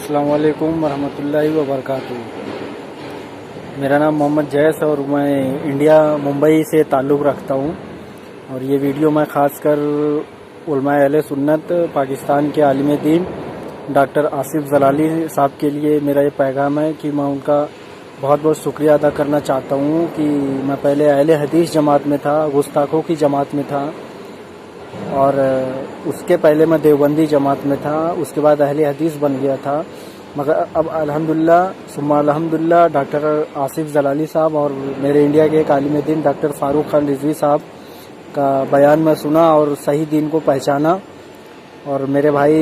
अस्सलाम वालेकुम वरहमतुल्लाहि वबरकातुहू। मेरा नाम मोहम्मद जैस और मैं इंडिया मुंबई से ताल्लुक़ रखता हूँ। और ये वीडियो मैं ख़ासकर उलमाए अहले सुन्नत पाकिस्तान के आलिम दीन डॉक्टर आसिफ जलाली साहब के लिए मेरा ये पैगाम है कि मैं उनका बहुत बहुत शुक्रिया अदा करना चाहता हूँ कि मैं पहले अहले हदीस जमात में था, गुस्ताखों की जमात में था, और उसके पहले मैं देवबंदी जमात में था, उसके बाद अहले हदीस बन गया था। मगर अब अल्हम्दुलिल्लाह सुम्मा अल्हम्दुलिल्लाह डॉक्टर आसिफ जलाली साहब और मेरे इंडिया के एक आलिम दीन डॉक्टर फ़ारूक खान रिजवी साहब का बयान मैं सुना और सही दीन को पहचाना। और मेरे भाई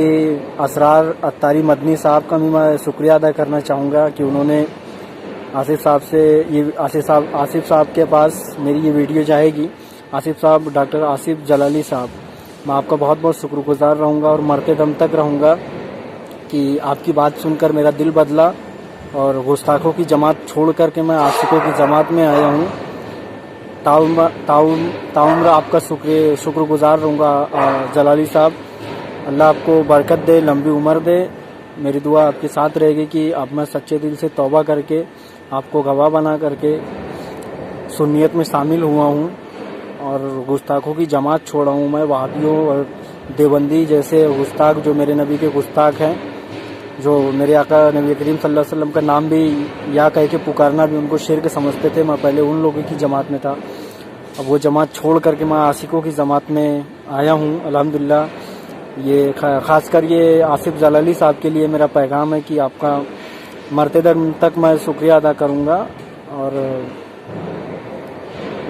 असरार अत्तारी मदनी साहब का भी मैं शुक्रिया अदा करना चाहूँगा कि उन्होंने आसिफ साहब से ये आसिफ साहब के पास मेरी ये वीडियो जाएगी। आसिफ साहब, डॉक्टर आसिफ जलाली साहब, मैं आपका बहुत बहुत शुक्रगुजार रहूँगा और मरते दम तक रहूँगा कि आपकी बात सुनकर मेरा दिल बदला और गुस्ताखों की जमात छोड़ कर के मैं आशिकों की जमात में आया हूँ। ताउम्र आपका शुक्रगुजार रहूँगा जलाली साहब। अल्लाह आपको बरकत दे, लंबी उम्र दे। मेरी दुआ आपके साथ रहेगी कि अब मैं सच्चे दिल से तौबा करके आपको गवाह बना करके सुन्नियत में शामिल हुआ हूँ और गुस्ताखों की जमात छोड़ा हूँ। मैं वहाबियों और देवबंदी जैसे गुस्ताख जो मेरे नबी के गुस्ताख हैं, जो मेरे आका नबी करीम सल्लल्लाहु अलैहि वसल्लम का नाम भी या कह के पुकारना भी उनको शिर्क समझते थे, मैं पहले उन लोगों की जमात में था। अब वो जमात छोड़ करके मैं आशिकों की जमात में आया हूँ अल्हम्दुलिल्लाह। ये ख़ासकर ये आसिफ जलाली साहब के लिए मेरा पैगाम है कि आपका मरते दम तक मैं शुक्रिया अदा करूँगा। और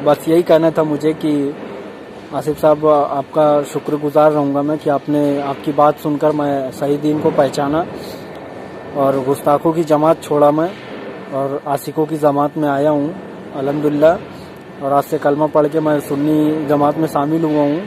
बस यही कहना था मुझे कि आसिफ साहब, आपका शुक्रगुजार रहूँगा मैं कि आपकी बात सुनकर मैं सही दीन को पहचाना और गुस्ताखों की जमात छोड़ा मैं और आशिकों की जमात में आया हूँ अल्हम्दुलिल्लाह। और आज से कलमा पढ़ के मैं सुन्नी जमात में शामिल हुआ हूँ।